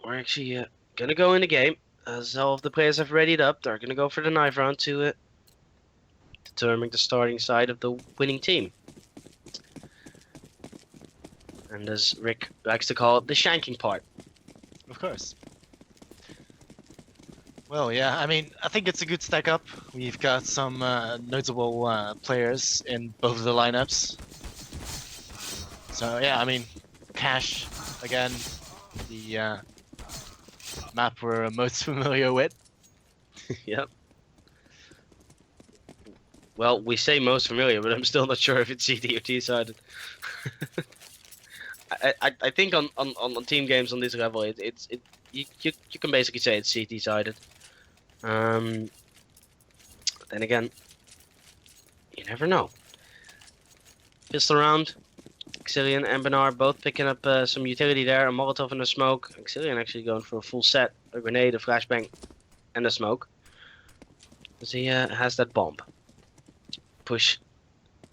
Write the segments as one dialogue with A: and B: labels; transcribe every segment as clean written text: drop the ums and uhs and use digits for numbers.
A: we're actually gonna go in the game. As all of the players have readied up, they're gonna go for the knife round to determine the starting side of the winning team. And as Rick likes to call it, the shanking part.
B: Of course. Well, yeah, I mean, I think it's a good stack up. We've got some notable players in both of the lineups. So, yeah, I mean, Cash, again, the map we're most familiar with.
A: Yep. Well, we say most familiar, but I'm still not sure if it's CT or T sided. I think on team games on this level, you can basically say it's CT sided. Then again, you never know. Pistol round. Xillian and Bernard both picking up some utility there. A Molotov and a smoke. Xillian actually going for a full set. A grenade, a flashbang, and a smoke. Because he has that bomb. Push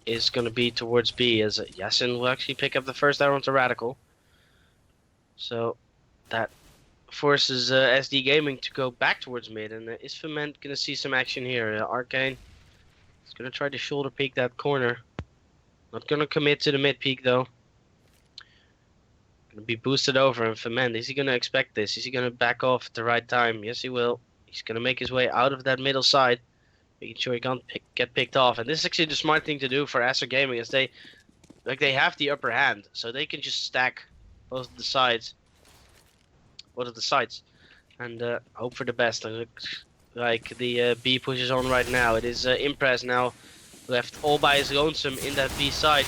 A: is going to be towards B as Yasin will actually pick up the first arrow onto Radical. So that forces SD Gaming to go back towards mid. And is Ferment going to see some action here? Arcane is going to try to shoulder peek that corner. Not going to commit to the mid peek though. Going to be boosted over, and Ferment, is he going to expect this? Is he going to back off at the right time? Yes, he will. He's going to make his way out of that middle side, making sure he can't get picked off. And this is actually the smart thing to do for Acer Gaming, is they have the upper hand, so they can just stack both of the sides, and hope for the best. It looks like the B pushes on right now. It is Impress now left all by his lonesome in that B side.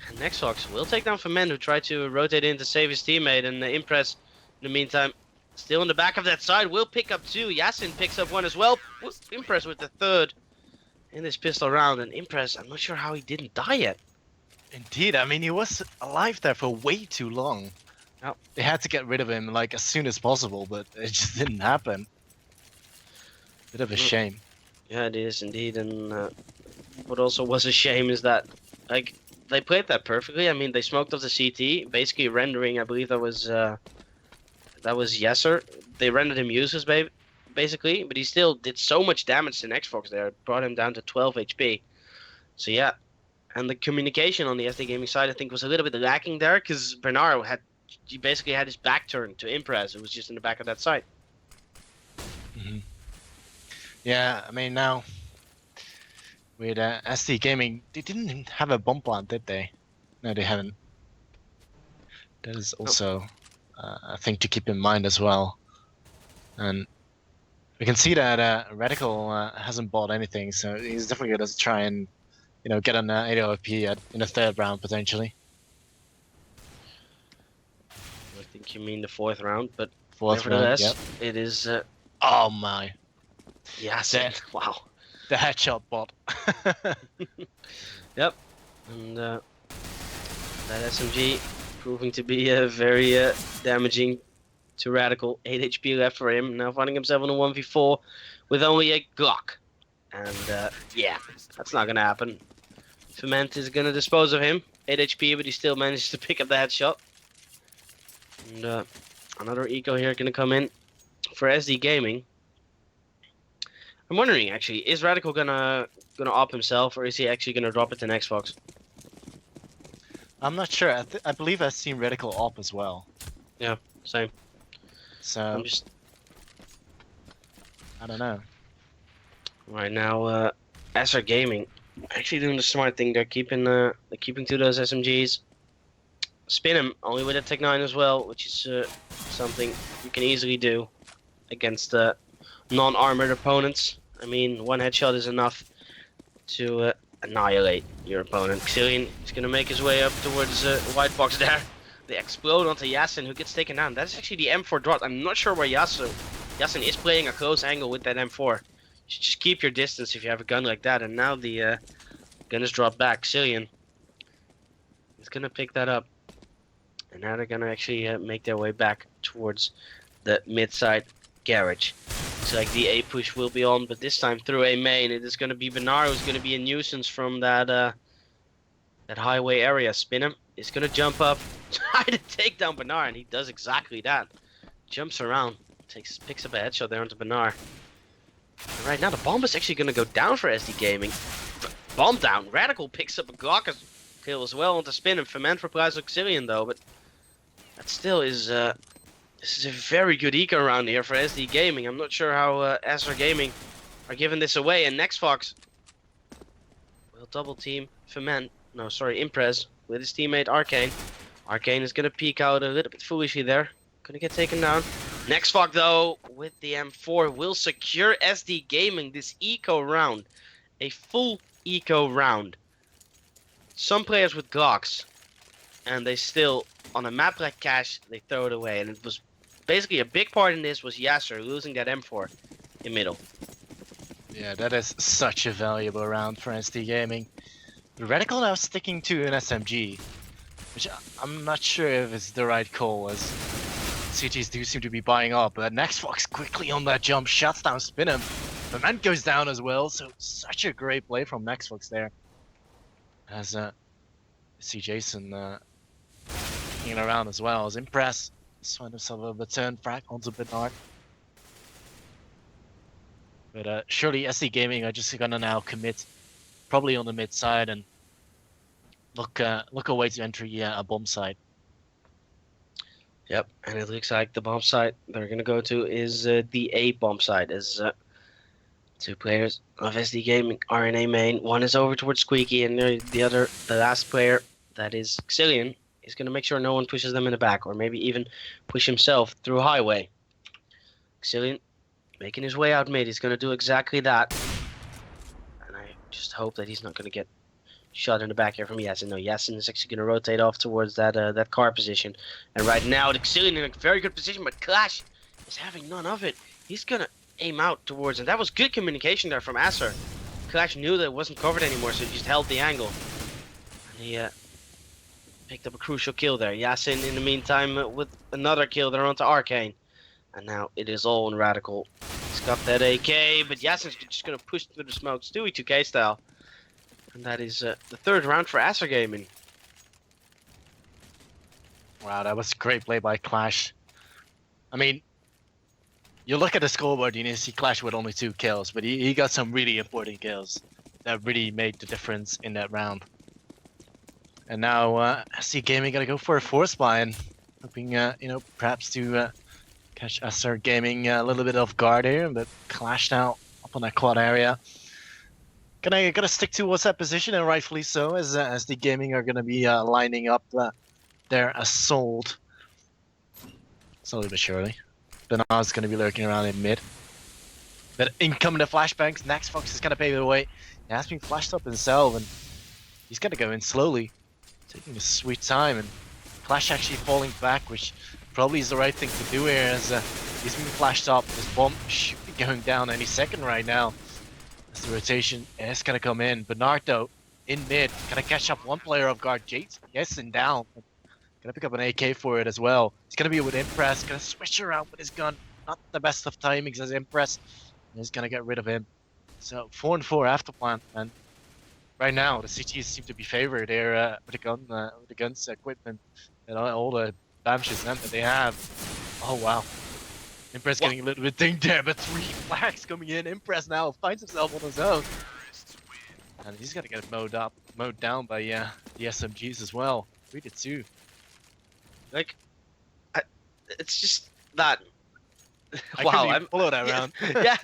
A: And Nexox will take down Ferment, who tried to rotate in to save his teammate, and Impress in the meantime still in the back of that side will pick up two. Yasin picks up one as well. Impress with the third in this pistol round, and Impress, I'm not sure how he didn't die yet.
B: Indeed, I mean, he was alive there for way too long.
A: Oh.
B: They had to get rid of him like as soon as possible, but it just didn't happen. Bit of a shame.
A: Yeah, it is indeed, and what also was a shame is that, like, they played that perfectly. I mean, they smoked off the CT, basically rendering, I believe that was Yesser. They rendered him useless, basically, but he still did so much damage to Nexfox there. It brought him down to 12 HP. So yeah, and the communication on the SD Gaming side, I think, was a little bit lacking there, because Bernard he basically had his back turned to Impress. It was just in the back of that site.
B: Mm-hmm. Yeah, I mean, now with SD Gaming, they didn't have a bomb plant, did they? No, they haven't. That is also a thing to keep in mind as well. And we can see that Radical hasn't bought anything, so he's definitely going to try and, get an 8 OFP in the third round potentially.
A: I think you mean the fourth round, but
B: Fourth round, yep.
A: It is.
B: Oh my!
A: Yes, wow.
B: The headshot bot.
A: Yep, and that SMG proving to be very damaging to Radical. 8 HP left for him, now finding himself in a 1v4 with only a Glock. And yeah, that's not going to happen. Ferment is going to dispose of him. 8 HP, but he still manages to pick up the headshot. And another eco here going to come in for SD Gaming. I'm wondering, actually, is Radical gonna op himself, or is he actually gonna drop it to Nexfox?
B: I'm not sure. I believe I've seen Radical op as well.
A: Yeah, same.
B: So I don't know.
A: Right now, Acer Gaming actually doing the smart thing. They're keeping to those SMGs. Spin him only with a Tech 9 as well, which is something you can easily do against non-armored opponents. I mean, one headshot is enough to annihilate your opponent. Xillian is going to make his way up towards the white box there. They explode onto Yasin, who gets taken down. That's actually the M4 drop. I'm not sure where Yasin is playing a close angle with that M4. You should just keep your distance if you have a gun like that. And now the gun is dropped back. Xillian is going to pick that up. And now they're going to actually make their way back towards the mid-side garage. Looks like the A push will be on, but this time through A main. It is going to be Benar who's going to be a nuisance from that that highway area. Spin him. is gonna jump up, try to take down Bernard, and he does exactly that. Jumps around, picks up a headshot there onto Bernard. And right now the bomb is actually gonna go down for SD Gaming. Bomb down. Radical picks up a Glock kill as well onto Spin and Ferment for Prize Auxilian though, but that still is this is a very good eco round here for SD Gaming. I'm not sure how SR Gaming are giving this away, and Next Fox will double team Ferment. No, sorry, Imprez with his teammate Arcane. Arcane is gonna peek out a little bit foolishly there. Gonna get taken down. Next Fox though with the M4 will secure SD Gaming this eco round. A full eco round. Some players with Glocks, and they still, on a map like Cash, they throw it away. And it was basically a big part in this was Yasser losing that M4 in middle.
B: Yeah, that is such a valuable round for SD Gaming. The Radical now sticking to an SMG, which I'm not sure if it's the right call, as CTs do seem to be buying up. But Next Fox quickly on that jump, shuts down Spinham. The man goes down as well, so such a great play from Next Fox there. As see Jason hanging around as well as Impress. Find himself a return frag onto Bernard. But surely SD Gaming are just gonna now commit, probably on the mid side, and look away to entry a bomb site.
A: Yep, and it looks like the bomb site they're gonna go to is the A bomb site, as two players of SD Gaming are in A main. One is over towards Squeaky, and the last player, that is Xillian, is gonna make sure no one pushes them in the back, or maybe even push himself through highway. Xillian making his way out mid. He's gonna do exactly that, and I just hope that he's not gonna get shot in the back here from Yasin. No, Yasin is actually gonna rotate off towards that car position, and right now the Xillian in a very good position, but Clash is having none of it. He's gonna aim out towards, and that was good communication there from Asser. Clash knew that it wasn't covered anymore, so he just held the angle. And he picked up a crucial kill there. Yasin in the meantime with another kill there onto Arcane. And now it is all on Radical. He's got that AK, but Yasin's just gonna push through the smoke, Stewie 2K style. And that is the third round for Asser Gaming.
B: Wow, that was a great play by Clash. I mean, you look at the scoreboard, you see Clash with only 2 kills, but he got some really important kills that really made the difference in that round. And now SC Gaming gotta go for a force buy, and hoping perhaps to catch SR Gaming a little bit off guard here, but Clash now up on that quad area. Gonna stick towards that position, and rightfully so, as the Gaming are gonna be lining up their assault slowly but surely. Bernard's going to be lurking around in mid. But incoming the flashbangs, Next Fox is going to pave the way. He has been flashed up himself, and he's going to go in slowly, taking his sweet time. And Clash actually falling back, which probably is the right thing to do here, as he's been flashed up. His bomb should be going down any second right now, as the rotation is going to come in. Bernard, though, in mid, going to catch up one player off guard. Jason down. Gonna pick up an AK for it as well. He's gonna be with Impress, gonna switch around with his gun. Not the best of timings as Impress. And he's gonna get rid of him. So 4 and 4 after plant, and right now the CTs seem to be favored here with the guns equipment and all the BAMs that they have. Oh wow. Impress getting a little bit dinged there, but 3 flags coming in. Impress now finds himself on his own. And he's gonna get mowed down by the SMGs as well. 3-2.
A: Like, it's just that.
B: Wow, I'm follow that round.
A: Yeah,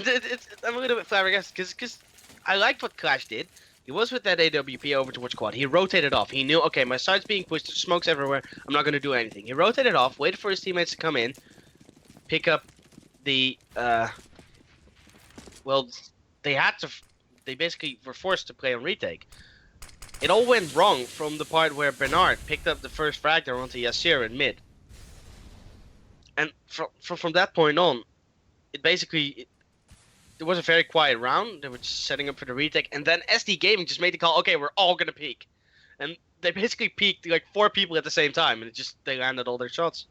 A: I'm a little bit flabbergasted because I liked what Clash did. He was with that AWP over towards quad. He rotated off. He knew, okay, my side's being pushed, smokes everywhere. I'm not gonna do anything. He rotated off, waited for his teammates to come in, pick up the. Well, they basically were forced to play on retake. It all went wrong from the part where Bernard picked up the first frag there onto Yassir in mid. And from that point on, it was a very quiet round. They were just setting up for the retake, and then SD Gaming just made the call, okay, we're all gonna peek. And they basically peeked like 4 people at the same time, and they landed all their shots.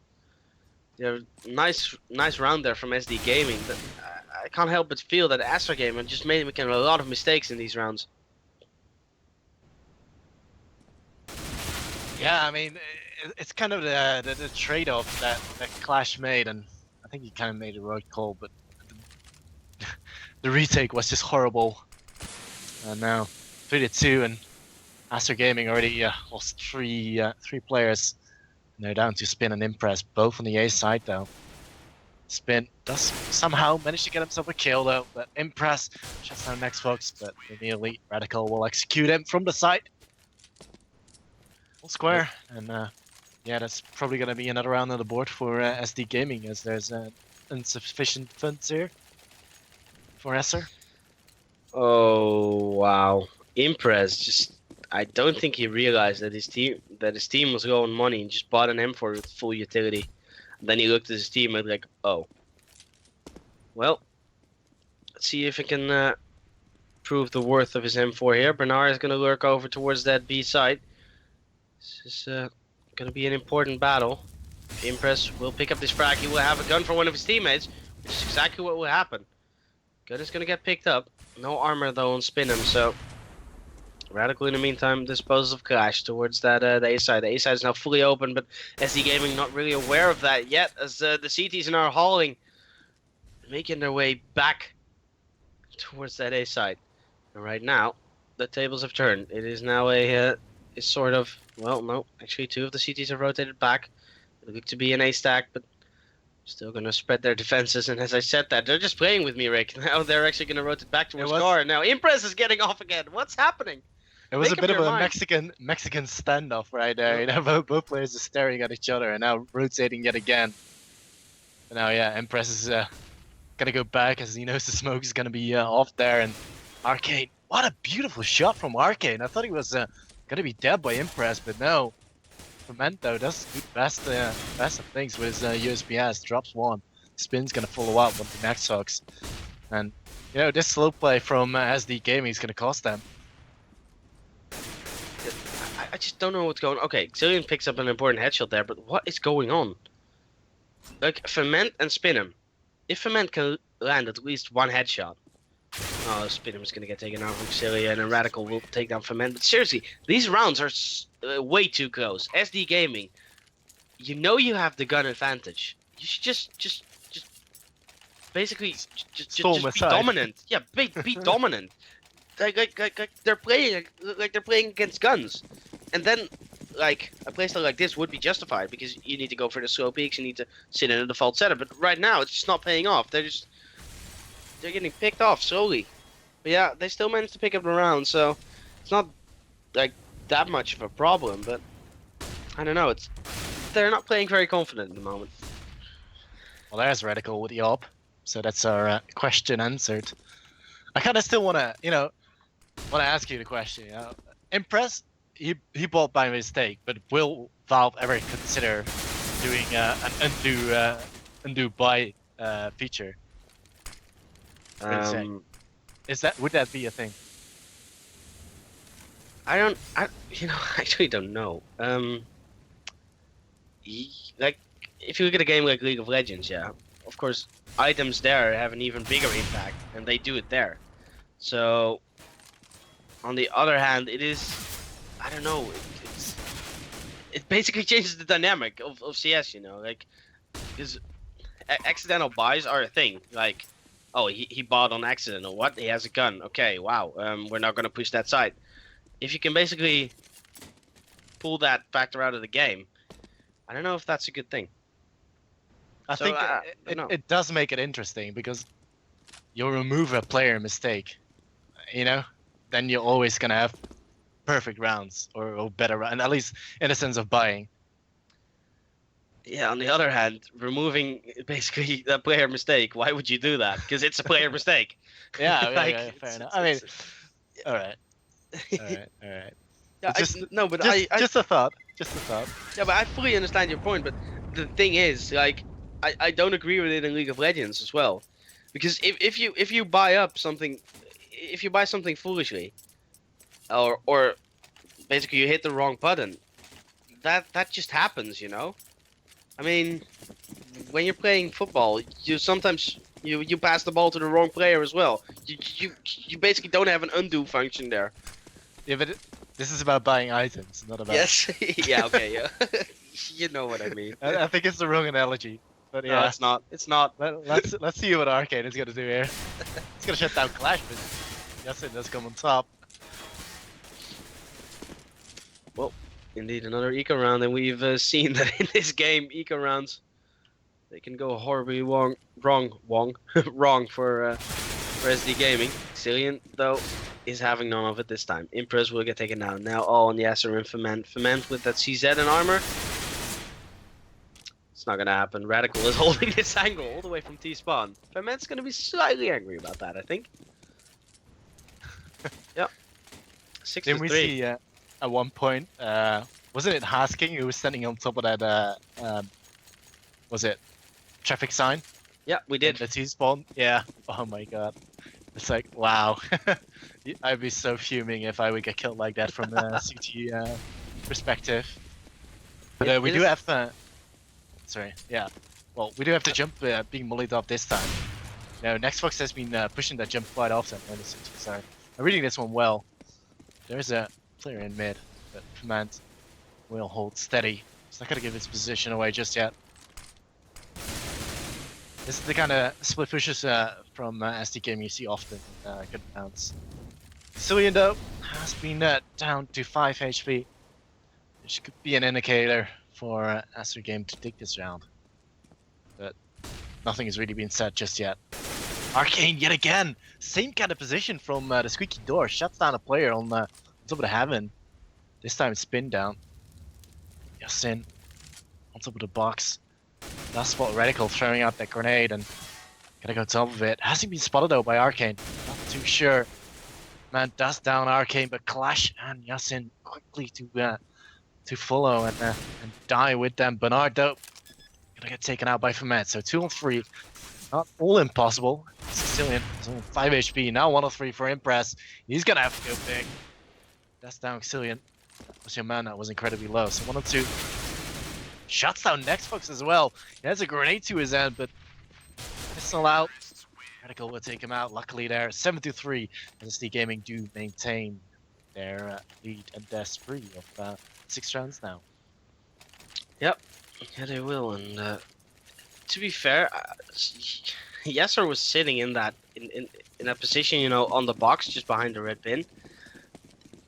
A: Yeah, nice round there from SD Gaming, but I can't help but feel that Astra Gaming just making a lot of mistakes in these rounds.
B: Yeah, I mean, it's kind of the trade-off that Clash made, and I think he kind of made the right call, but the retake was just horrible. And now 3-2, and Aster Gaming already lost three players. And they're down to Spin and Impress, both on the A side though. Spin does somehow manage to get himself a kill though, but Impress shuts down next Fox, but immediately Radical will execute him from the side. Full square, and yeah, that's probably gonna be another round on the board for SD Gaming, as there's insufficient funds here for Esser.
A: Oh wow, Impress just. I don't think he realized that his team was low on money and just bought an M4 with full utility. And then he looked at his team and like, oh, well, let's see if he can prove the worth of his M4 here. Bernard is going to lurk over towards that B side. This is going to be an important battle. Impress will pick up this frag. He will have a gun for one of his teammates, which is exactly what will happen. Gun is going to get picked up. No armor though on Spin him, so Radical in the meantime disposes of Clash towards that the A side. The A side is now fully open, but SD Gaming not really aware of that yet, as the CTs are now hauling, making their way back towards that A side. And right now, the tables have turned. It is now a sort of, well, no, actually two of the CTs have rotated back. They look to be an A stack, but still going to spread their defenses. And as I said that, they're just playing with me, Rick. Now they're actually going to rotate back towards Car. Now Impress is getting off again. What's happening?
B: It was a bit of a Mexican standoff right there. You know, both players are staring at each other and now rotating yet again. But now, yeah, Impress is gonna go back as he knows the smoke is gonna be off there. And Arcane, what a beautiful shot from Arcane. I thought he was gonna be dead by Impress, but no. Fermento does do best of things with his USPS. Drops one. Spin's gonna follow up with the next hooks. And, you know, this slow play from SD Gaming is gonna cost them.
A: I just don't know what's going on. Okay, Xillion picks up an important headshot there, but what is going on? Like, Ferment and Spinham. If Ferment can land at least one headshot. Oh, Spinham is going to get taken out from Xillion, and Radical will take down Ferment. But seriously, these rounds are way too close. SD Gaming, you know you have the gun advantage. You should just basically just be dominant. Yeah, be dominant. Like they're playing against guns, and then like a playstyle like this would be justified because you need to go for the slow peaks, you need to sit in a default setup. But right now it's just not paying off. They're getting picked off slowly. But yeah, they still managed to pick up the round, so it's not like that much of a problem. But I don't know. They're not playing very confident at the moment.
B: Well, there's Radical with the op, so that's our question answered. I kind of still want to ask you the question. You know, Impress, he bought by mistake, but will Valve ever consider doing an undo buy feature? Would that be a thing?
A: I actually don't know. Like, if you look at a game like League of Legends, yeah, of course, items there have an even bigger impact, and they do it there. So, on the other hand, it is, I don't know, it basically changes the dynamic of CS, you know, like, because accidental buys are a thing, like, oh, he bought on accident, or what, he has a gun, okay, wow, we're not going to push that side. If you can basically pull that factor out of the game, I don't know if that's a good thing.
B: I think it does make it interesting, because you'll remove a player mistake, you know, then you're always gonna have perfect rounds or better rounds, at least in the sense of buying.
A: Yeah, on the other hand, removing basically a player mistake, why would you do that? Because it's a player mistake.
B: Yeah, like, yeah, fair enough. I mean, all right.
A: Yeah,
B: just a thought.
A: Yeah, but I fully understand your point. But the thing is, like, I don't agree with it in League of Legends as well, because if you buy something foolishly, or basically you hit the wrong button, that just happens, you know. I mean, when you're playing football, you sometimes you pass the ball to the wrong player as well. You basically don't have an undo function there.
B: Yeah, but This is about buying items, not about.
A: Yes. Yeah. Okay. Yeah. You know what I mean.
B: I think it's the wrong analogy, but
A: No,
B: yeah.
A: it's not. It's not.
B: Let's see what Arcane is gonna do here. It's gonna shut down Clash, but Yasin does come on top.
A: Indeed, another eco round, and we've seen that in this game, eco rounds, they can go horribly wrong for SD Gaming. Cillian, though, is having none of it this time. Impress will get taken down. Now all on the Acer and Ferment. Ferment with that CZ and armor. It's not gonna happen. Radical is holding this angle all the way from T-spawn. Ferment's gonna be slightly angry about that, I think. Yep. 6
B: Didn't
A: to
B: we
A: 3.
B: see at one point? Wasn't it Hasking who was standing on top of that? Was it traffic sign?
A: Yeah, we did.
B: The T-spawn? Yeah. Oh my god. It's like, wow. I'd be so fuming if I would get killed like that from a CT perspective. But we do have... sorry, yeah. Well, we do have to jump being mullied off this time. No, Nextfox has been pushing that jump quite often on the CT side. I'm reading this one well. There's a player in mid, but Command will hold steady. He's not going to give his position away just yet. This is the kind of split pushes from SD Gaming you see often in good rounds. Cillian, though, has been down to 5 HP, which could be an indicator for SD Game to take this round. But nothing has really been said just yet. Arcane yet again! Same kind of position from the squeaky door. Shuts down a player on top of the heaven. This time it's spin down. Yasin on top of the box. Last spot Radical throwing out that grenade and gotta go top of it. Hasn't been spotted though by Arcane. Not too sure. Man does down Arcane, but Clash and Yasin quickly to follow and die with them. Bernard though gonna get taken out by Ferment. So 2 on 3. Not all impossible. Cillian is on 5 HP. Now 1 on 3 for Impress. He's gonna have to go big. That's down Cillian. Was your mana was incredibly low. So 1 on 2. Shuts down Nextfox as well. He has a grenade to his end, but pistol out. Radical will take him out. Luckily there, 7-3. SD Gaming do maintain their lead and their spree of 6 rounds now.
A: Yep. Yeah, they will. And to be fair, Yasser was sitting in that position, you know, on the box just behind the red pin.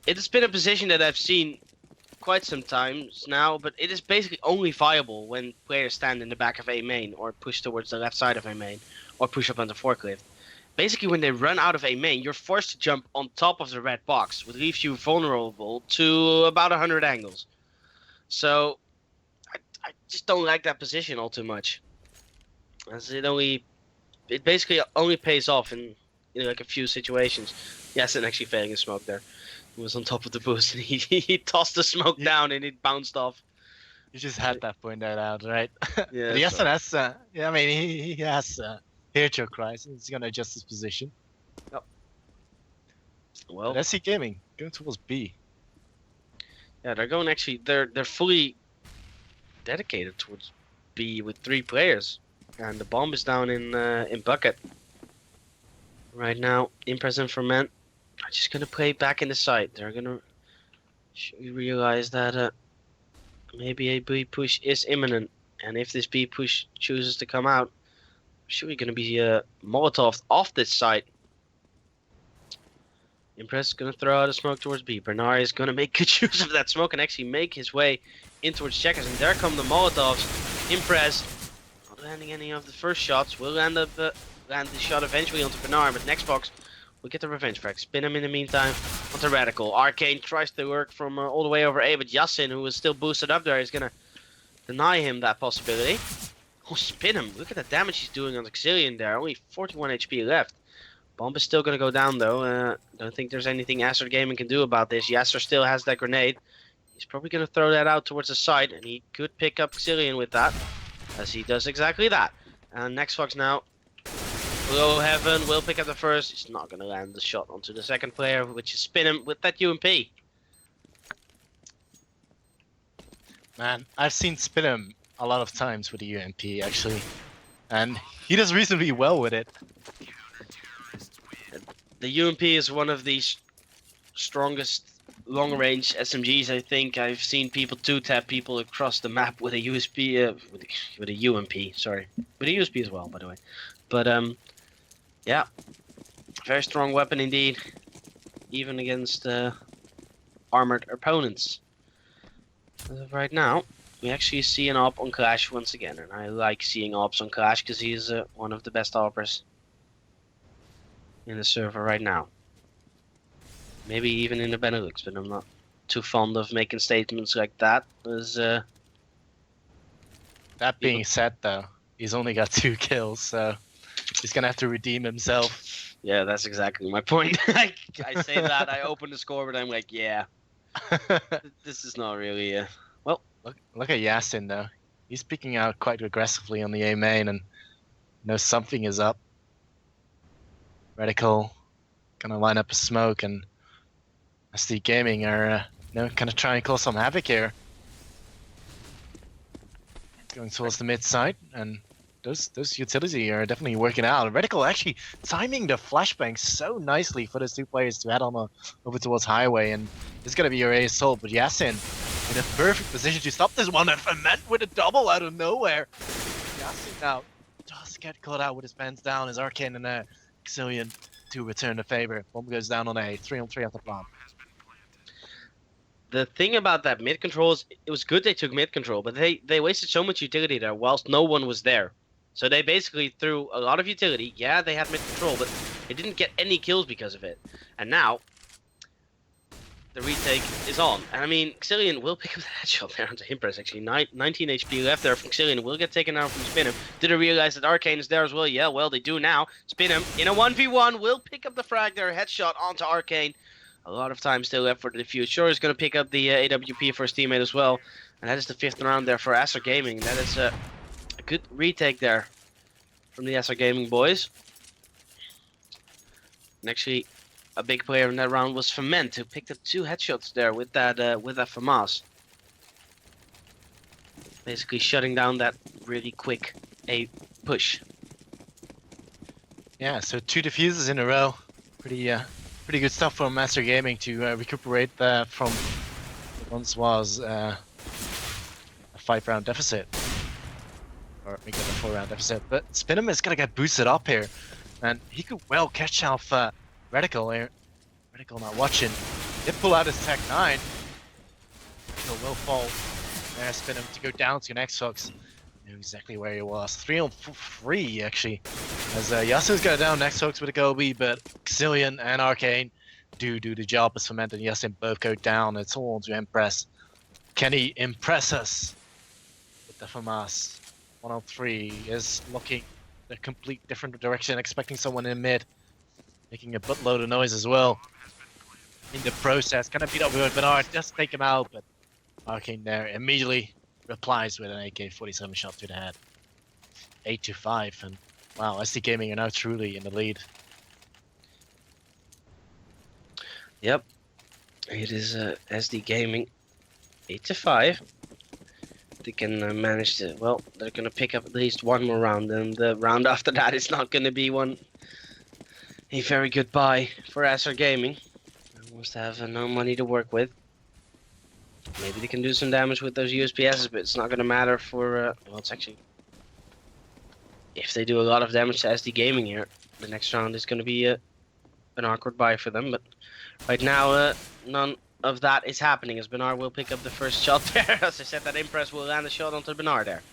A: It has been a position that I've seen quite some times now, but it is basically only viable when players stand in the back of A main or push towards the left side of A main or push up on the forklift. Basically, when they run out of A main, you're forced to jump on top of the red box, which leaves you vulnerable to about 100 angles. So I just don't like that position all too much, as it basically only pays off in like a few situations. Yes, and actually failing a smoke there. He was on top of the boost and he tossed the smoke down and it bounced off.
B: You just had that pointed out, right?
A: Yeah.
B: The SNS, yeah, I mean, he has heard your cries. He's gonna adjust his position.
A: Yep. Well,
B: SC Gaming going towards B.
A: Yeah, they're going actually. They're fully dedicated towards B with 3 players, and the bomb is down in bucket right now. Impress and Ferment are just gonna play back in the side. They're gonna realize that maybe a B push is imminent, and if this B push chooses to come out, surely gonna be Molotov off this side. Impress is gonna throw out a smoke towards B. Bernard is gonna make good use of that smoke and actually make his way in towards Checkers, and there come the Molotovs. Impress not landing any of the first shots. Will land the shot eventually onto Bernard, but Nextbox will get the revenge frag. Spin him in the meantime onto Radical. Arcane tries to work from all the way over A, but Yasin, who is still boosted up there, is gonna deny him that possibility. Oh, spin him! Look at the damage he's doing on the Cillian there. Only 41 HP left. Bomb is still gonna go down though. Don't think there's anything Acer Gaming can do about this. Yasser still has that grenade. He's probably gonna throw that out towards the side, and he could pick up Cillian with that, as he does exactly that. And Nextfox now, below heaven, will pick up the first. He's not gonna land the shot onto the second player, which is spin him with that UMP.
B: Man, I've seen Spinham a lot of times with the UMP actually, and he does reasonably well with it.
A: The UMP is one of the strongest long-range SMGs, I think I've seen people two-tap people across the map with a USB, with a UMP. Sorry, with a USB as well, by the way. But yeah, very strong weapon indeed, even against armored opponents. As of right now, we actually see an op on Clash once again, and I like seeing ops on Clash because he's one of the best oppers in the server right now. Maybe even in the Benelux, but I'm not too fond of making statements like that. As
B: That being said, though, he's only got 2 kills, so he's gonna have to redeem himself.
A: yeah, that's exactly my point. I say that, I open the score, but I'm like, yeah, this is not really. Well,
B: look at Yasin though. He's speaking out quite aggressively on the A main, and knows something is up. Reticle gonna line up a smoke, and SD Gaming are gonna try and cause some havoc here. Going towards the mid side, and those utility are definitely working out. Reticle actually timing the flashbang so nicely for those 2 players to head on over towards highway, and it's gonna be your assault. But Yasin in a perfect position to stop this one, and Ferment with a double out of nowhere. Yasin now does get caught out with his pants down, his Arcane and Xillion to return the favor. Bomb goes down on a 3-on-3 at the plant.
A: the thing about that mid control is it was good they took mid control, but they wasted so much utility there whilst no one was there. So they basically threw a lot of utility. Yeah, they had mid control, but they didn't get any kills because of it. And now the retake is on. And I mean, Xillion will pick up the headshot there onto Impress, actually. 19 HP left there from Xillion. Will get taken out from Spinham. Did they realize that Arcane is there as well? Yeah, well, they do now. Spinham in a 1v1 will pick up the frag there. Headshot onto Arcane. A lot of time still left for the defuse. Sure is going to pick up the AWP for his teammate as well. And that is the 5th round there for Acer Gaming. That is a good retake there from the Acer Gaming boys. And actually, a big player in that round was Ferment, who picked up 2 headshots there with that FAMAS. Basically shutting down that really quick A push.
B: Yeah, so 2 diffuses in a row. Pretty good stuff from Master Gaming to recuperate from what once was a 5-round deficit. Or make it a 4-round deficit. But Spinham is gonna get boosted up here. And he could well catch off Reticle here. Reticle not watching. Did pull out his Tech 9. So will fall. There's Spinham to go down to Nexfox. Knew exactly where he was. 3-on-3 actually. As Yasin's got down Nexfox with a Gobi, but Xillion and Arcane do the job as Ferment and Yasin both go down. It's all to Impress. Can he impress us with the FAMAS? 1-on-3 is looking a complete different direction, expecting someone in mid. Making a buttload of noise as well. In the process, kind of beat up with Bernard, just take him out, but Arcane there immediately replies with an AK-47 shot to the head. 8-5, and wow, SD Gaming are now truly in the lead.
A: Yep, it is SD Gaming 8-5. They can manage to, well, they're going to pick up at least one more round, and the round after that is not going to be a very good buy for Acer Gaming. They must have no money to work with. Maybe they can do some damage with those USPSs, but it's not going to matter for, well, it's actually, if they do a lot of damage to SD Gaming here, the next round is going to be an awkward buy for them. But right now, none of that is happening, as Bernard will pick up the first shot there. As I said, that Impress will land a shot onto Bernard there.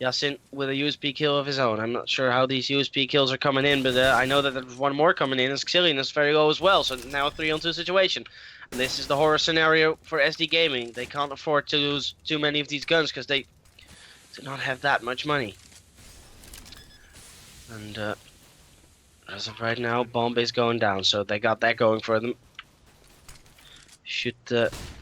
A: Yasin with a USP kill of his own. I'm not sure how these USP kills are coming in, but I know that there's one more coming in, as Xillion is very low as well, so now a 3-on-2 situation. And this is the horror scenario for SD Gaming. They can't afford to lose too many of these guns, because they do not have that much money. And as of right now, Bomb is going down, so they got that going for them. Should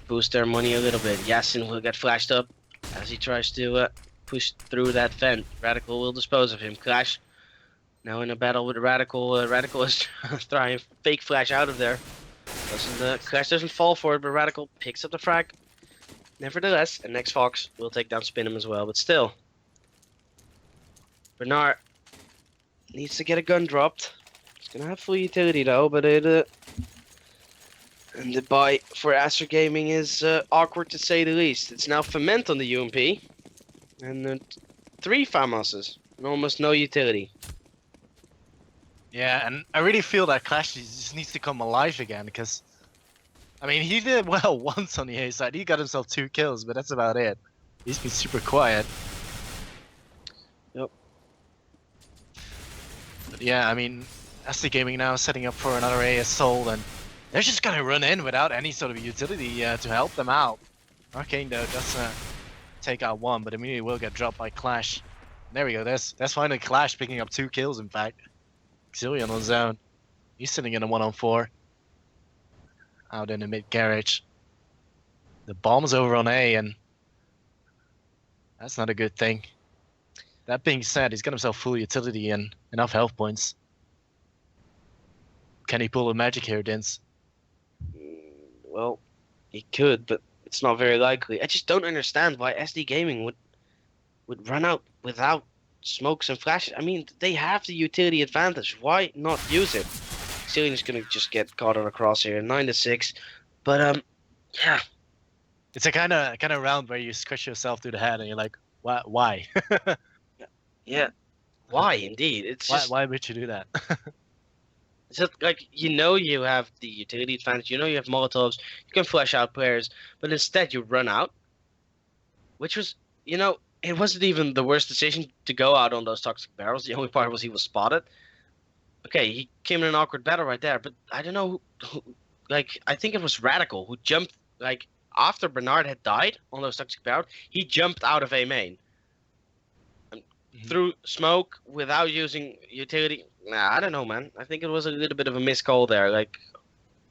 A: boost their money a little bit. Yasin will get flashed up as he tries to push through that vent. Reticle will dispose of him. Clash now in a battle with Reticle. Reticle is trying to fake flash out of there. Clash doesn't fall for it, but Reticle picks up the frag. Nevertheless, and next Fox will take down Spinham as well, but still. Bernard needs to get a gun dropped. He's gonna have full utility though, but And the buy for Acer Gaming is awkward to say the least. It's now Ferment on the UMP. And 3 Famouses. And almost no utility.
B: Yeah, and I really feel that Clash just needs to come alive again, because I mean, he did well once on the A side. He got himself 2 kills, but that's about it. He's been super quiet.
A: Yep.
B: But yeah, I mean, SC Gaming now setting up for another A assault, and they're just gonna run in without any sort of utility to help them out. Arcane though does take out 1, but immediately will get dropped by Clash. There we go. That's finally Clash picking up 2 kills. In fact, Xillion on zone. He's sitting in a 1-on-4. Out in the mid garage. The bomb's over on A, and that's not a good thing. That being said, he's got himself full utility and enough health points. Can he pull a magic here, Dins?
A: Well, he could, but it's not very likely. I just don't understand why SD Gaming would run out without smokes and flashes. I mean, they have the utility advantage. Why not use it? Celine's gonna just get caught on a crosshair, 9-6. But yeah,
B: It's a kind of round where you scratch yourself through the head and you're like, why?
A: yeah. Why indeed? It's just
B: Why would you do that?
A: it's just like you have the utility advantage. You have Molotovs. You can flash out players, but instead you run out, which was it wasn't even the worst decision to go out on those toxic barrels. The only part was he was spotted. Okay, he came in an awkward battle right there, but I don't know who I think it was Radical who jumped, after Bernard had died on those toxic barrels, he jumped out of A main. And through smoke without using utility. Nah, I don't know, man. I think it was a little bit of a missed call there.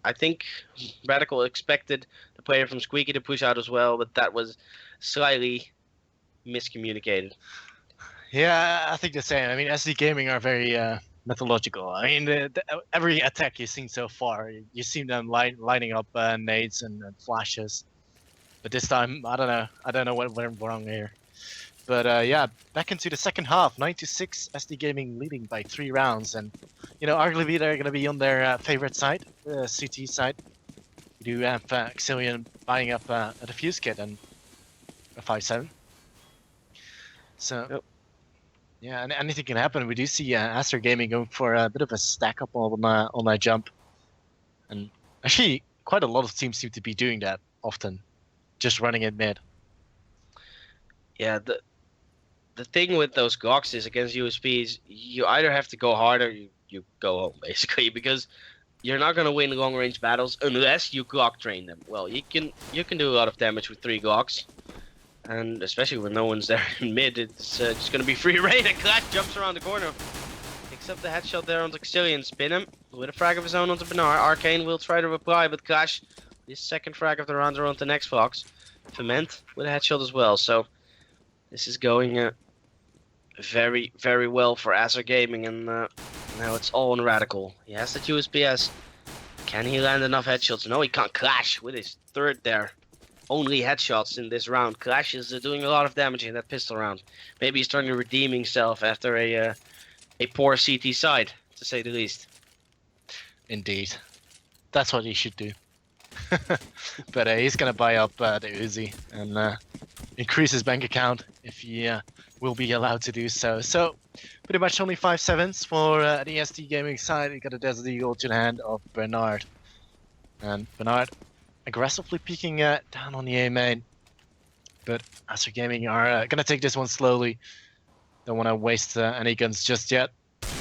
A: I think Radical expected the player from Squeaky to push out as well, but that was slightly miscommunicated.
B: Yeah, I think the same. I mean, SD Gaming are very methodological. I mean, every attack you've seen so far, you see them lining up nades and flashes. But this time, I don't know what went wrong here. But yeah, back into the second half, 9-6, SD Gaming leading by 3 rounds, and arguably they're gonna be on their favorite side, the CT side. You do have Xillion buying up a defuse kit and a 5-7. So.
A: Yep.
B: Yeah, and anything can happen. We do see Acer Gaming going for a bit of a stack up on that jump, and actually quite a lot of teams seem to be doing that often, just running it mid.
A: Yeah, the thing with those Glocks is against USPs, you either have to go hard or you go home basically, because you're not gonna win long range battles unless you Glock train them. Well, you can do a lot of damage with 3 Glocks. And especially when no one's there in mid, it's just going to be free reign, and Clash jumps around the corner. Picks up the headshot there onto Xillion, spin him with a frag of his own onto Bernard. Arcane will try to reply, but Clash, his second frag of the round are onto next Fox. Ferment with a headshot as well, so this is going very, very well for Acer Gaming, and now it's all on Radical. He has the USPS. Can he land enough headshots? No, he can't. Clash with his 3rd there. Only headshots in this round. Clash is doing a lot of damage in that pistol round. Maybe he's starting to redeem himself after a poor CT side, to say the least.
B: Indeed, that's what he should do. But he's gonna buy up the Uzi and increase his bank account if he will be allowed to do so. So pretty much only 5-7s for the SD Gaming side. He got a Desert Eagle to the hand of Bernard, and Bernard aggressively peeking down on the A main, but Acer Gaming are gonna take this one slowly. Don't want to waste any guns just yet.
A: Looks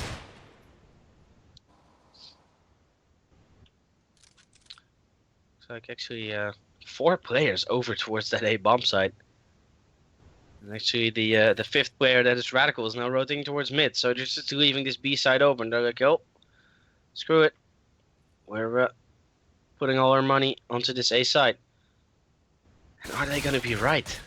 A: like actually 4 players over towards that A bomb site. And actually the 5th player, that is Radical, is now rotating towards mid, so they're just leaving this B side open. They're like, oh, screw it. We're putting all our money onto this A side. And are they going to be right?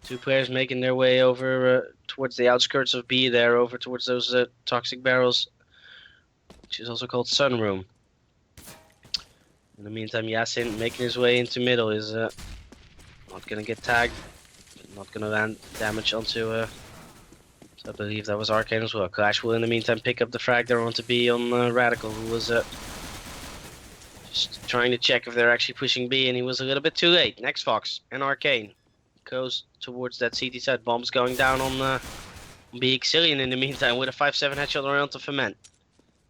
A: 2 players making their way over towards the outskirts of B there, over towards those toxic barrels, which is also called Sunroom. In the meantime, Yasin making his way into middle is not going to get tagged, not going to land damage onto, I believe that was Arcane as well. Clash will in the meantime pick up the frag there onto B on Radical, who was Just trying to check if they're actually pushing B, and he was a little bit too late. Next Fox and Arcane goes towards that CT side. Bombs going down on B. Xillion in the meantime with a 5-7 headshot around to Ferment.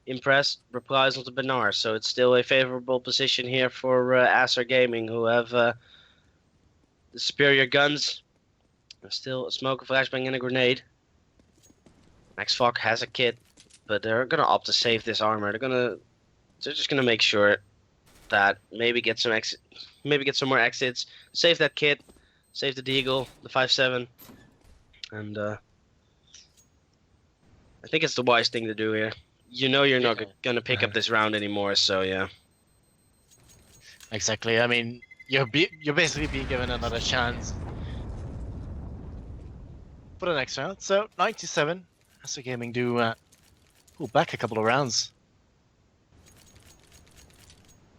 A: Impress replies onto Benar, so it's still a favorable position here for Acer Gaming, who have the superior guns. Still a smoke, a flashbang, and a grenade. Next Fox has a kit, but they're gonna opt to save this armor. They're just gonna make sure that maybe get some more exits, save that kit, save the Deagle, the 5-7, and I think it's the wise thing to do here. You know you're not gonna pick up this round anymore, so yeah.
B: Exactly. I mean, you're basically being given another chance for the next round. So 97, Acer Gaming do pull back a couple of rounds.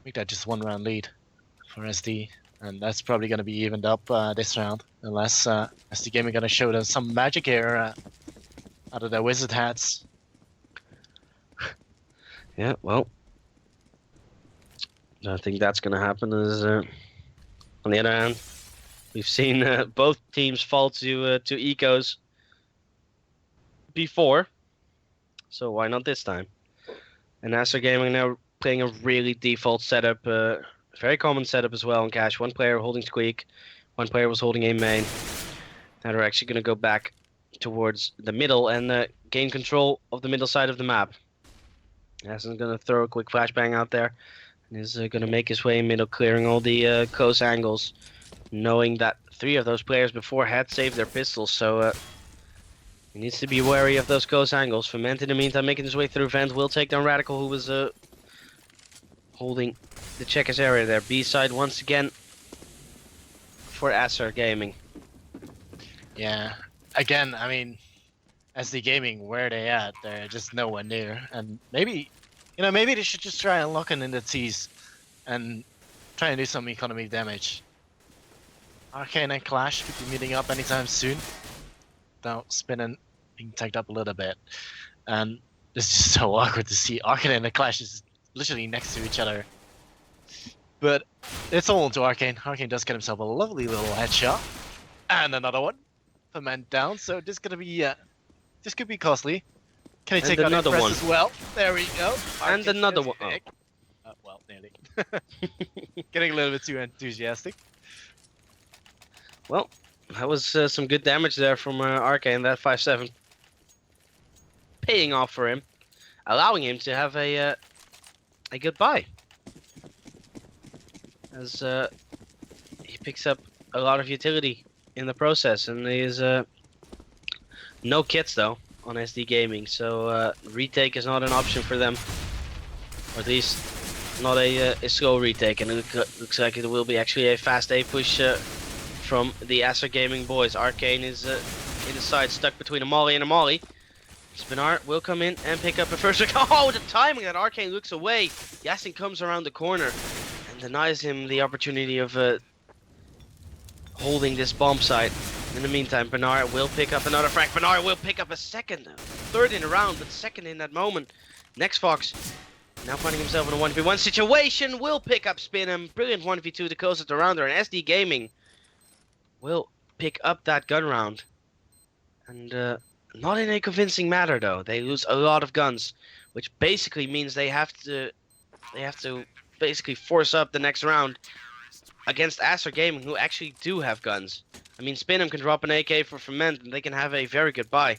B: Make that just 1 round lead for SD, and that's probably going to be evened up this round, unless SD Gaming going to show them some magic here out of their wizard hats.
A: Yeah, well, I think that's going to happen. Is on the other hand, we've seen both teams fall to ecos before, so why not this time? And Acer Gaming now playing a really default setup, very common setup as well in Cash. One player holding Squeak, one player was holding a main. Now they're actually going to go back towards the middle and gain control of the middle side of the map. Assen's going to throw a quick flashbang out there and is going to make his way in middle, clearing all the close angles, knowing that 3 of those players before had saved their pistols, so he needs to be wary of those close angles. Ferment in the meantime making his way through Vent will take down Radical, who was holding the checkers area there. B side once again for Acer Gaming.
B: Yeah, again, I mean, SD Gaming, where they at? They're just nowhere near. And maybe, maybe they should just try and lock in the T's and try and do some economy damage. Arcane and Clash could be meeting up anytime soon. Now, Spinning being tagged up a little bit. And it's just so awkward to see Arcane and Clash is literally next to each other. But it's all into Arcane. Arcane does get himself a lovely little headshot. And another one. Ferment down, so this could be costly. Can he take out
A: another
B: Impress
A: one
B: as well? There we go.
A: and
B: Arcane
A: another
B: gets
A: one.
B: picked. Well, nearly. Getting a little bit too enthusiastic.
A: Well, that was some good damage there from Arcane, that 5-7. Paying off for him, allowing him to have a goodbye. As he picks up a lot of utility in the process, and he is no kits though on SD Gaming, so retake is not an option for them, or at least not a slow retake, and it looks like it will be actually a fast A push from the Acer Gaming boys. Arcane is in the side, stuck between a molly and a molly. Spinar will come in and pick up a first. Oh, the timing that Arcane looks away. Yasin comes around the corner and denies him the opportunity of holding this bomb site. In the meantime, Bernard will pick up another frag. Bernard will pick up a second, third in the round, but second in that moment. Next Fox, now finding himself in a 1v1 situation, will pick up Spinham. Brilliant 1v2 to close it around there, and SD Gaming will pick up that gun round. And not in a convincing manner though. They lose a lot of guns, which basically means they have to basically force up the next round against Acer Gaming, who actually do have guns. I mean, Spinham can drop an AK for Ferment, and they can have a very good buy.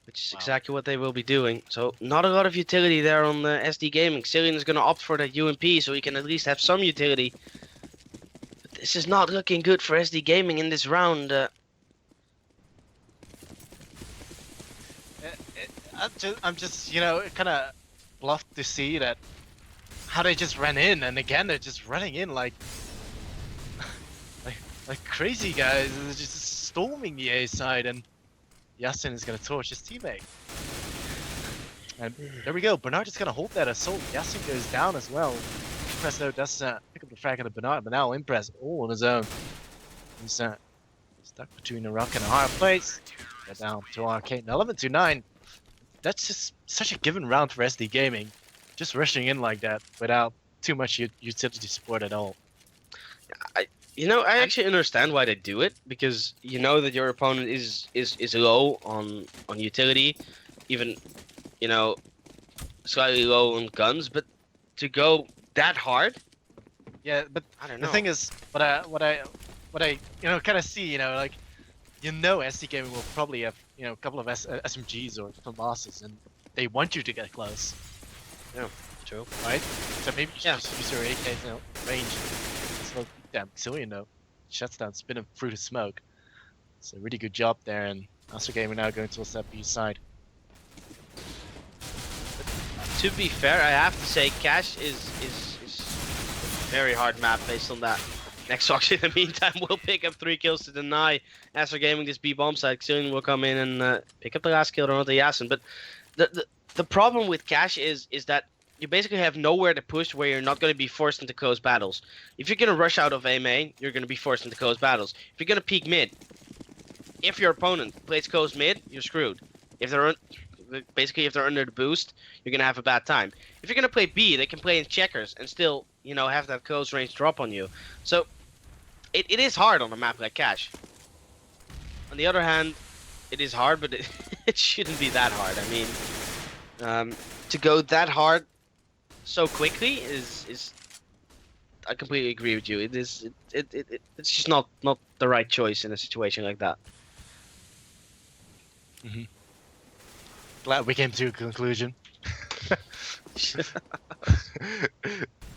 A: Which is exactly what they will be doing. So, not a lot of utility there on the SD Gaming. Cillian is going to opt for that UMP, so he can at least have some utility. But this is not looking good for SD Gaming in this round.
B: I'm just, kind of bluffed to see that how they just ran in, and again they're just running in like crazy guys. They're just storming the A side, and Yasin is gonna torch his teammate. And there we go. Bernard is gonna hold that assault. Yasin goes down as well. Impress though does pick up the frag on the Bernard, but now Impress all on his own. He's stuck between a rock and a hard place. Get down to Arcane. 11-9. That's just such a given round for SD Gaming. just rushing in like that without too much utility support at all.
A: I actually understand why they do it, because you know that your opponent is low on utility, even slightly low on guns, but to go that hard,
B: Yeah, but
A: I don't know.
B: the thing is, what I kind of see, like SD Gaming will probably have a couple of SMGs or FAMASs, and they want you to get close.
A: Yeah, true.
B: Right? So maybe you should just use your AK range. Smoke damn Xillion though. Shuts down, spin him through the smoke. It's a really good job there, and Astro Gaming now going towards that B side.
A: To be fair, I have to say Cash is a very hard map based on that. Nexox in the meantime will pick up 3 kills to deny Astro Gaming this B bomb side. Xillion will come in and pick up the last kill on the Yasin. But the problem with Cash is that you basically have nowhere to push where you're not going to be forced into close battles. If you're going to rush out of A main, you're going to be forced into close battles. If you're going to peek mid, if your opponent plays close mid, you're screwed. If they're under the boost, you're going to have a bad time. If you're going to play B, they can play in checkers and still, have that close range drop on you. So it is hard on a map like Cash. On the other hand, it is hard, but it shouldn't be that hard. I mean, to go that hard so quickly is I completely agree with you. It's just not the right choice in a situation like that.
B: Mm-hmm. Glad we came to a conclusion.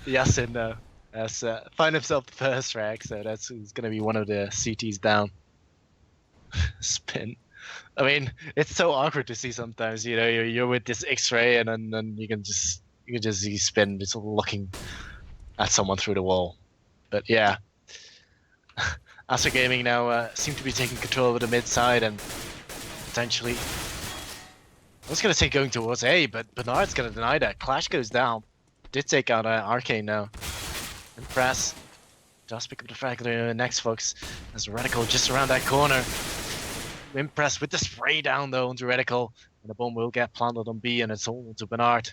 B: Yasin has find himself the first frag, so that's going to be one of the CTs down. Spin. I mean, it's so awkward to see sometimes. You're with this X-ray, and then you can just see Spin just looking at someone through the wall. But yeah, Astro Gaming now seem to be taking control of the mid side and potentially. I was gonna say going towards A, but Bernard's gonna deny that. Clash goes down. Did take out Arcane now. Impress. Just pick up the frag next, folks. There's Reticle just around that corner. Impress with the spray down though onto Reticle. And the bomb will get planted on B, and it's all to Bernard.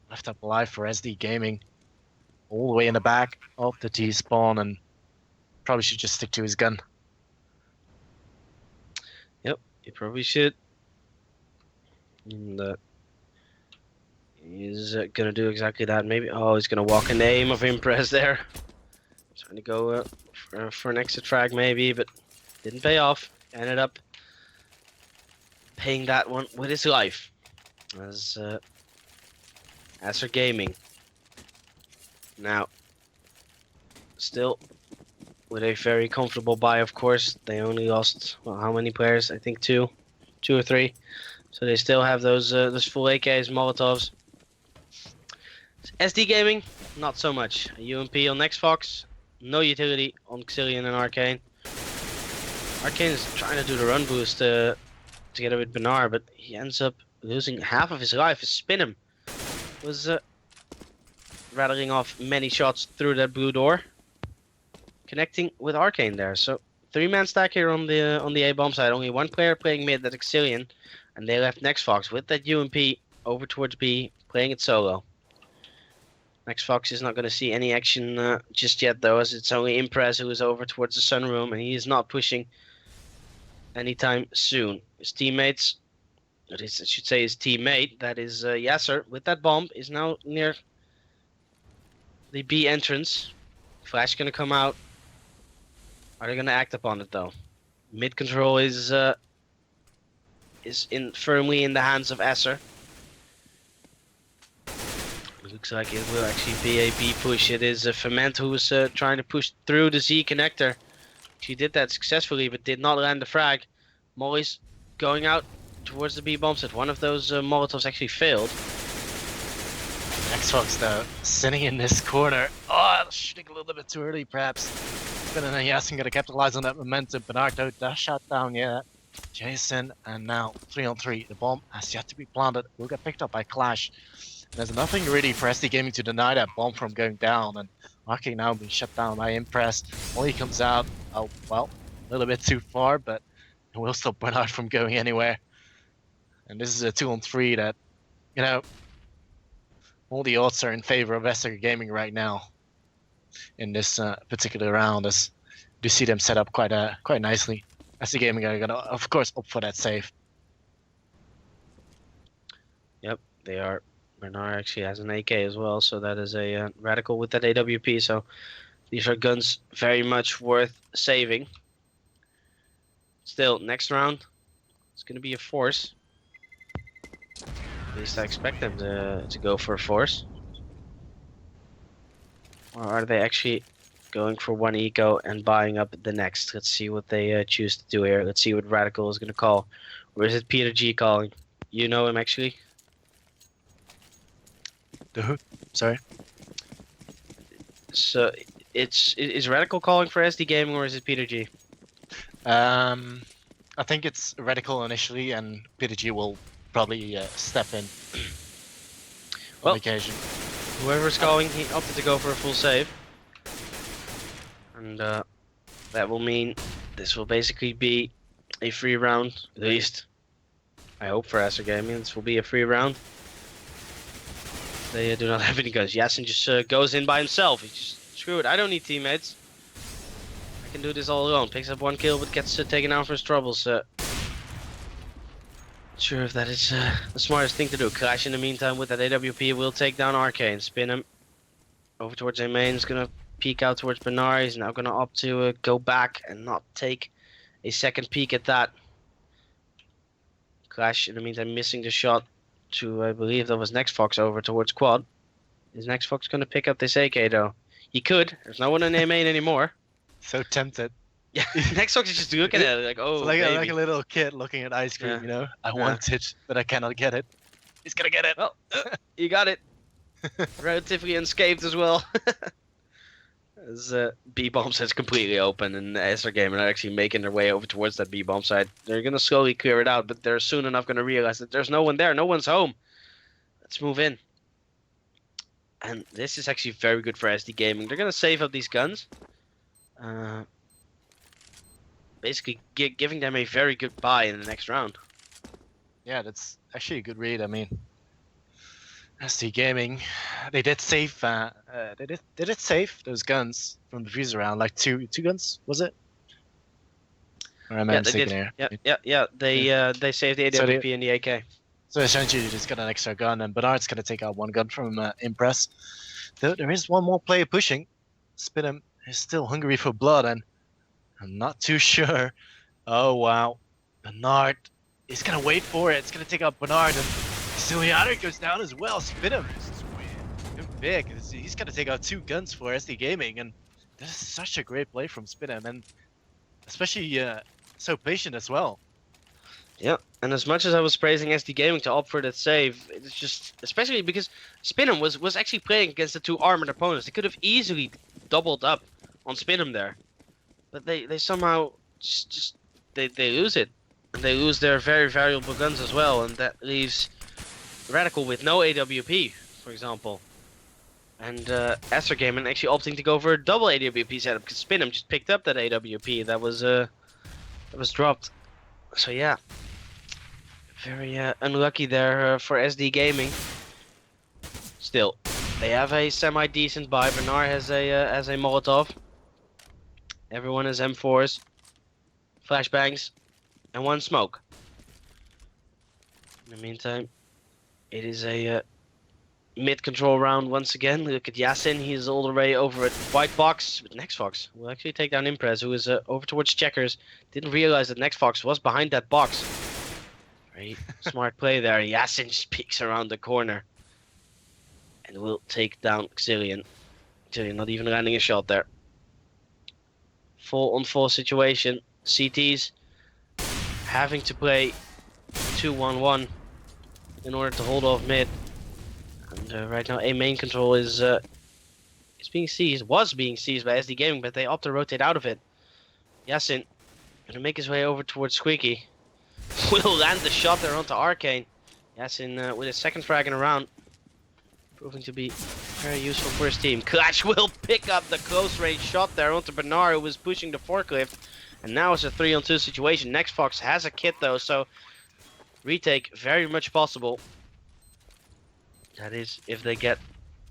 B: Left up alive for SD Gaming. All the way in the back of the T spawn, and probably should just stick to his gun.
A: Yep, he probably should. And he's gonna do exactly that. Maybe. Oh, he's gonna walk in the aim of Impress there. Trying to go for an exit frag maybe, but didn't pay off. Ended up paying that one with his life. As Astro Gaming now still with a very comfortable buy. Of course, they only lost how many players? I think two or three. So they still have those full AKs, Molotovs. SD Gaming, not so much. A UMP on Nexfox, no utility on Xillion and Arcane. Arcane is trying to do the run boost together with Bernard, but he ends up losing half of his life. His spin him was rattling off many shots through that blue door, connecting with Arcane there. So 3-man stack here on the A bomb side. Only one player playing mid, that's Xillion. And they left Nexfox with that UMP over towards B, playing it solo. Nexfox is not going to see any action just yet, though, as it's only Impress who is over towards the sunroom, and he is not pushing anytime soon. His teammates, I should say his teammate, that is Yasser, with that bomb, is now near the B entrance. Flash going to come out. Are they going to act upon it, though? Mid control is firmly in the hands of Esser. Looks like it will actually be a B push. It is Ferment who is trying to push through the Z connector. She did that successfully, but did not land the frag. Molly's going out towards the B bomb set. One of those Molotovs actually failed.
B: Xbox though, sitting in this corner. Oh, shooting a little bit too early, perhaps. But then Yasin gonna capitalize on that momentum. Bernardo dash shot down, yeah. Jason, and now 3-on-3. The bomb has yet to be planted. Will get picked up by Clash. There's nothing really for SD Gaming to deny that bomb from going down, and Arcane now being shut down by Impress. Molly comes out, oh well, a little bit too far, but it will stop Bernard from going anywhere. And this is a 2-on-3 that, all the odds are in favor of SR Gaming right now in this particular round, as you see them set up quite nicely. SR Gaming are gonna, of course, opt for that save.
A: Yep, they are. Bernard actually has an AK as well, so that is a radical with that AWP. So these are guns very much worth saving. Still, next round, it's going to be a force. At least I expect them to go for a force. Or are they actually going for one eco and buying up the next? Let's see what they choose to do here. Let's see what Radical is going to call. Or is it Peter G calling? You know him actually?
B: The who? Sorry.
A: So is Radical calling for SD Gaming or is it Peter G?
B: I think it's Radical initially, and Peter G will probably step in on occasion.
A: Whoever's calling, he opted to go for a full save. And that will mean this will basically be a free round, at least. I hope for SR Gaming, this will be a free round. They do not have any guns. Yasin just goes in by himself. He's just, screw it, I don't need teammates. I can do this all alone. Picks up one kill, but gets taken out for his troubles. Not sure if that is the smartest thing to do. Crash in the meantime with that AWP will take down Arcane. Spin him over towards A main. He's gonna peek out towards Bernard. He's now gonna opt to go back and not take a second peek at that. Crash in the meantime missing the shot to, I believe that was Next Fox over towards Quad. Is Next Fox gonna pick up this AK though? He could. There's no one in A main anymore.
B: So tempted.
A: Yeah, Next Fox is just looking at it like, oh,
B: like
A: baby.
B: a little kid looking at ice cream,
A: Yeah.
B: you know? I want it, but I cannot get it. He's gonna get it.
A: Well, you got it. Relatively unscathed as well. As B-bomb site's completely open and SR Gaming are actually making their way over towards that B-bomb site. They're gonna slowly clear it out, but they're soon enough gonna realize that there's no one there, no one's home. Let's move in. And this is actually very good for SD Gaming. They're gonna save up these guns. Basically giving them a very good buy in the next round.
B: Yeah, that's actually a good read. I mean, SD Gaming, they did save. They did save those guns from the previous round, like two guns, was it? Or am I mistaken here?
A: Yeah. They saved the AWP and the AK.
B: So essentially, you just got an extra gun, and Bernard's gonna take out one gun from Impress. Though there is one more player pushing. Spinham is still hungry for blood, and I'm not too sure. Oh wow, Bernard is gonna wait for it. It's gonna take out Bernard, and Cilianer goes down as well. Spinham, big. He's gonna take out two guns for SD Gaming, and this is such a great play from Spinham, and especially so patient as well.
A: Yeah, and as much as I was praising SD Gaming to opt for that save, it's just, especially because Spinham was actually playing against the two armored opponents. They could have easily doubled up on Spinham there, but they somehow just they lose it, and they lose their very valuable guns as well, and that leaves Radical with no AWP, for example, and SR Gaming actually opting to go for a double AWP setup because Spinham just picked up that AWP that was dropped. So yeah. Very unlucky there for SD Gaming. Still, they have a semi-decent buy. Bernard has a Molotov. Everyone has M4s, flashbangs, and one smoke. In the meantime, it is a mid-control round once again. Look at Yasin. He's all the way over at White Box. But Next Fox will actually take down Imprez, who is over towards Checkers. Didn't realize that Next Fox was behind that box. Very smart play there. Yasin just peeks around the corner and will take down Xillian. Xillian not even landing a shot there. Full on full situation. CTs having to play 2-1-1 in order to hold off mid. And right now A main control is being seized. Was being seized by SD Gaming, but they opt to rotate out of it. Yasin gonna make his way over towards Squeaky. Will land the shot there onto Arcane. Yasin with his second frag in a round. Proving to be very useful for his team. Clash will pick up the close range shot there onto Bernard, who was pushing the forklift. And now it's a 3-on-2 situation. Next Fox has a kit though, so retake very much possible. That is if they get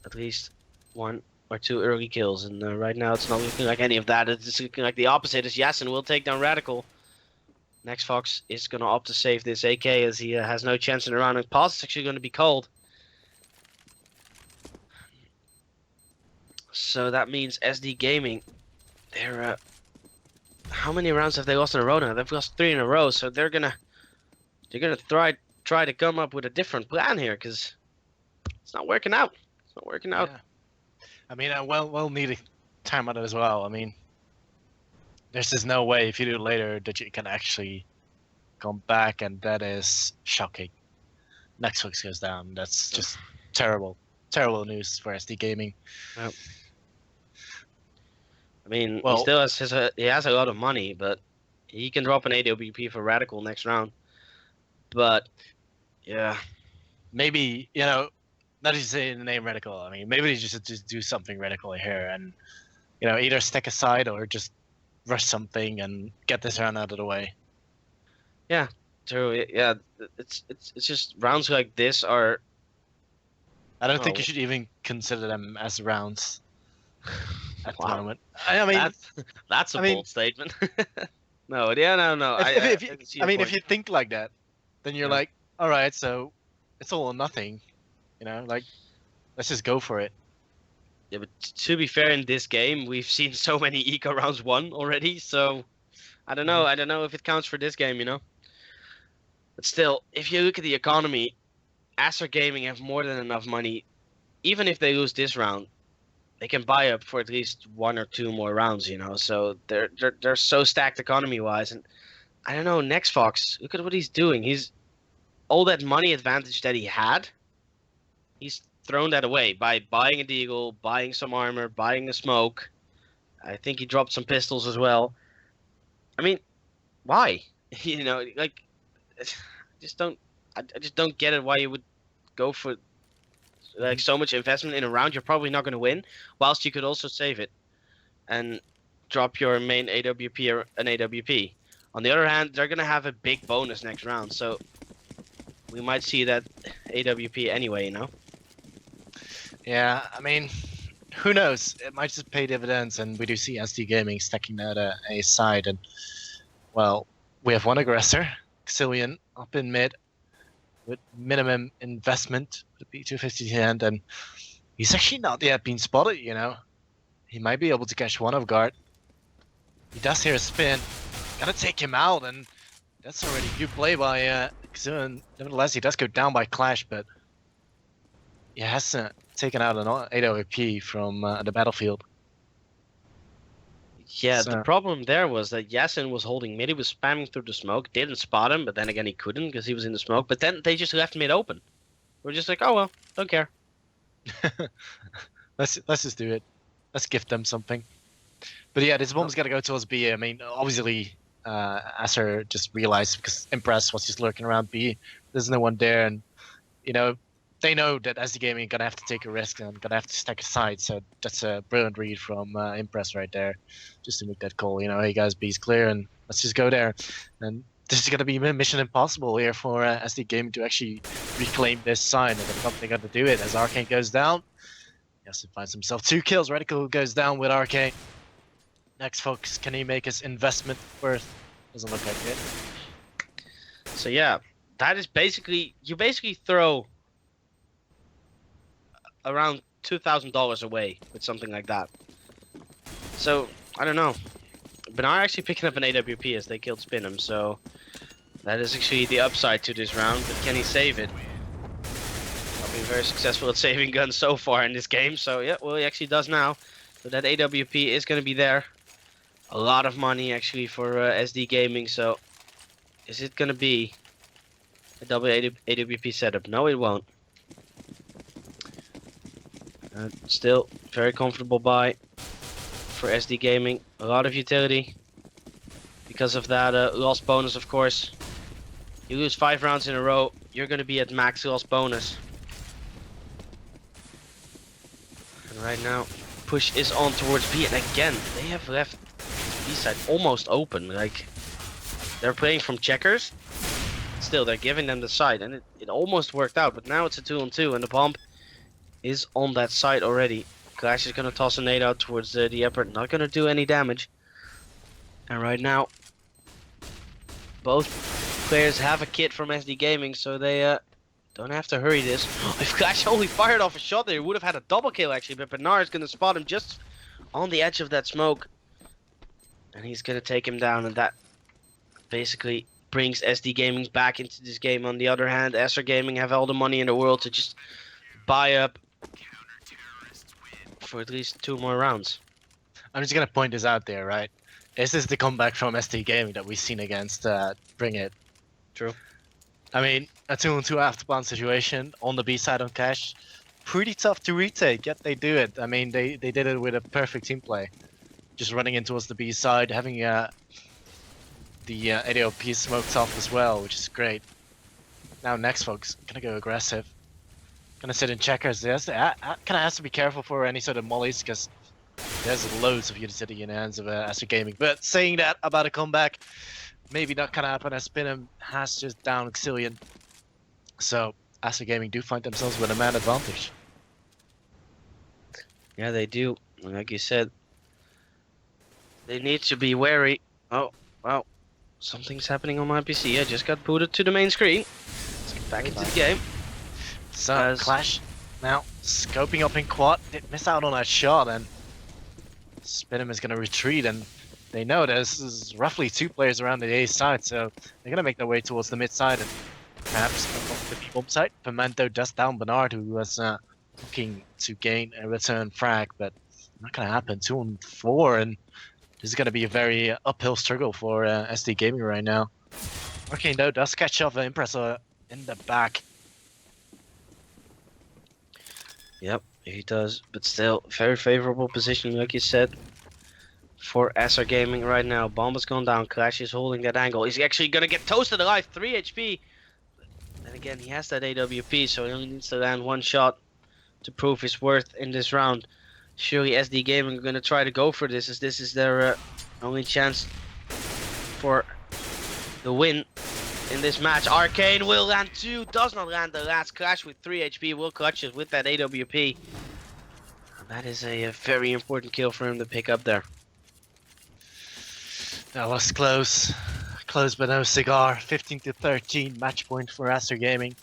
A: at least 1 or 2 early kills, and right now it's not looking like any of that. It's looking like the opposite. As Yasin will take down Radical. Next Fox is gonna opt to save this AK as he has no chance in the round, and Paz is actually gonna be cold. So that means SD Gaming, they're how many rounds have they lost in a row now? They've lost 3 in a row, so they're gonna try to come up with a different plan here, because it's not working out. It's not working out.
B: Yeah. I mean, well needed timeout as well. I mean, there's just no way if you do it later that you can actually come back, and that is shocking. Next Fox goes down. That's just terrible news for SD Gaming.
A: Yep. I mean,
B: Well,
A: he still has he has a lot of money, but he can drop an AWP for Radical next round. But yeah,
B: maybe, you know, not to say the name Radical. I mean, maybe they just do something radical here, and you know, either step aside or just rush something and get this round out of the way.
A: true. Yeah, it's just rounds like this are.
B: I don't think
A: Oh.
B: you should even consider them as rounds at the
A: Wow.
B: moment. I mean,
A: That's a
B: I mean-
A: bold statement. No, yeah, no.
B: if
A: I
B: you,
A: can see
B: I
A: your
B: mean, if
A: point.
B: you think like that, then you're
A: Yeah.
B: like, all right, so it's all or nothing, you know, like let's just go for it.
A: Yeah, but to be fair, in this game, we've seen so many eco rounds won already, so I don't know. I don't know if it counts for this game, you know. But still, if you look at the economy, Acer Gaming have more than enough money. Even if they lose this round, they can buy up for at least 1 or 2 more rounds, you know. So they're so stacked economy-wise, and I don't know. Next Fox, look at what he's doing. He's all that money advantage that he had. He's thrown that away by buying a deagle, buying some armor, buying a smoke. I think he dropped some pistols as well. I mean, why? You know, like, I just don't. I just don't get it. Why you would go for like so much investment in a round you're probably not going to win, whilst you could also save it and drop your main AWP or an AWP. On the other hand, they're going to have a big bonus next round, so we might see that AWP anyway, you know?
B: Yeah, I mean, who knows? It might just pay dividends, and we do see SD Gaming stacking that a side. And well, we have one aggressor, Xillian, up in mid with minimum investment with the P250 hand, and he's actually not yet been spotted. You know, he might be able to catch one of guard. He does hear a spin, gotta take him out, and that's already good play by Xillian. Nevertheless, he does go down by Clash, but he hasn't taken out an AWP from the battlefield.
A: Yeah, the
B: So-
A: problem there was that Yasin was holding mid, he was spamming through the smoke, didn't spot him, but then again he couldn't because he was in the smoke, but then they just left mid open. We're just like, oh well, don't care.
B: let's just do it. Let's gift them something. But yeah, this bomb's gotta go towards B. I mean, obviously, Acer just realized because Impress was just lurking around B. There's no one there, and you know, they know that SD Gaming gonna have to take a risk and gonna have to stack aside. So that's a brilliant read from Impress right there, just to make that call. You know, hey guys, B's clear, and let's just go there. And this is gonna be mission impossible here for SD Gaming to actually reclaim this sign, and they're probably gonna do it as Arcane goes down. Yes, he finds himself 2 kills. Radical goes down with Arcane. Next Fox, can he make his investment worth? Doesn't look like it.
A: So yeah, that is basically, you basically throw around $2,000 away with something like that. So, I don't know. Benar actually picking up an AWP as they killed Spinham, so that is actually the upside to this round, but can he save it? Not been very successful at saving guns so far in this game, so yeah, well he actually does now. So that AWP is going to be there. A lot of money actually for SD Gaming, so is it going to be a double AWP setup? No, it won't. Still very comfortable buy for SD Gaming. A lot of utility because of that loss bonus, of course. You lose 5 rounds in a row, you're going to be at max loss bonus. And right now, push is on towards B, and again, they have left B side almost open. Like, they're playing from checkers. Still, they're giving them the side, and it almost worked out, but now it's a 2-on-2, and the bomb is on that side already. Clash is gonna toss a nade out towards the upper, not gonna do any damage. And right now, both players have a kit from SD Gaming, so they don't have to hurry this. If Clash only fired off a shot there, he would have had a double kill actually, but Bernard is gonna spot him just on the edge of that smoke. And he's gonna take him down, and that basically brings SD Gaming back into this game. On the other hand, SR Gaming have all the money in the world to just buy up for at least 2 more rounds.
B: I'm just gonna point this out there, right? Is this the comeback from SD Gaming that we've seen against Bring It?
A: True.
B: I mean, a 2-on-2 afterplan situation on the B side on Cash, pretty tough to retake, yet they do it. I mean, they did it with a perfect team play. Just running in towards the B side, having the ADOP smoked off as well, which is great. Now next folks, gonna go aggressive. Gonna sit in checkers. Kind of has to be careful for any sort of mollies, because there's loads of utility in the hands of Astro Gaming. But saying that about a comeback, maybe not gonna happen as Spinham has just down Xillion. So Astro Gaming do find themselves with a man advantage.
A: Yeah, they do. Like you said, they need to be wary. Oh, wow. Something's happening on my PC. I just got booted to the main screen. Let's get back into the game.
B: So Clash now scoping up in quad. Did miss out on that shot, and Spinham is going to retreat, and they know there's roughly 2 players around the A side, so they're going to make their way towards the mid side and perhaps off the B bomb side. Pimento does down Bernard, who was looking to gain a return frag, but not going to happen. 2-on-4, and this is going to be a very uphill struggle for SD Gaming right now. Arcane though does catch up the Impressor in the back.
A: Yep, he does, but still very favorable position, like you said, for SR Gaming right now. Bomb has gone down. Clash is holding that angle. He's actually gonna get toasted alive. 3 HP. And again, he has that AWP, so he only needs to land 1 shot to prove his worth in this round. Surely SD Gaming are gonna try to go for this, as this is their only chance for the win in this match. Arcane will land 2, does not land the last. Clash with 3 HP will clutch it with that AWP. And that is a very important kill for him to pick up there.
B: That was close. Close but no cigar. 15-13 match point for Astro Gaming.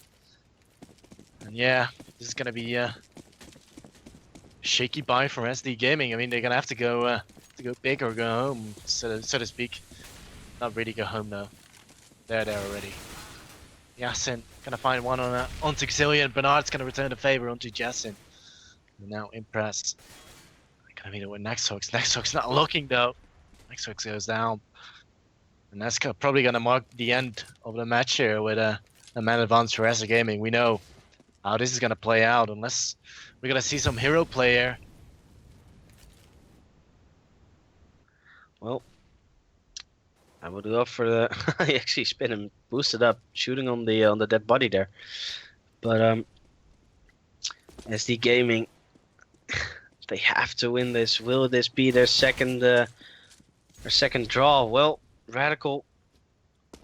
B: And yeah, this is gonna be a shaky buy from SD Gaming. I mean, they're gonna have to go big or go home, so to speak. Not really go home though. They're there already. Yasin gonna find one on onto Xillion. Bernard's gonna return the favor onto Yasin. And now Impress. Gonna meet it with Nexhox. Nexhox not looking though. Nexhox goes down. And that's probably gonna mark the end of the match here with a man advance for Astro Gaming. We know how this is gonna play out unless we're gonna see some hero player.
A: Well, I would go for the. I actually spin him, boosted up, shooting on the dead body there. But SD Gaming, they have to win this. Will this be their second draw? Well, Radical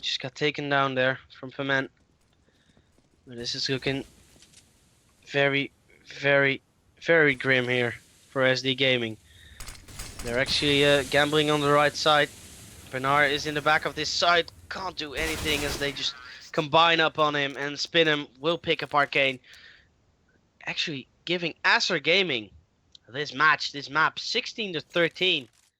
A: just got taken down there from Piment. This is looking very, very, very grim here for SD Gaming. They're actually gambling on the right side. Bernard is in the back of this side, can't do anything as they just combine up on him, and Spinham will pick up Arcane. Actually giving Astro Gaming this map 16-13.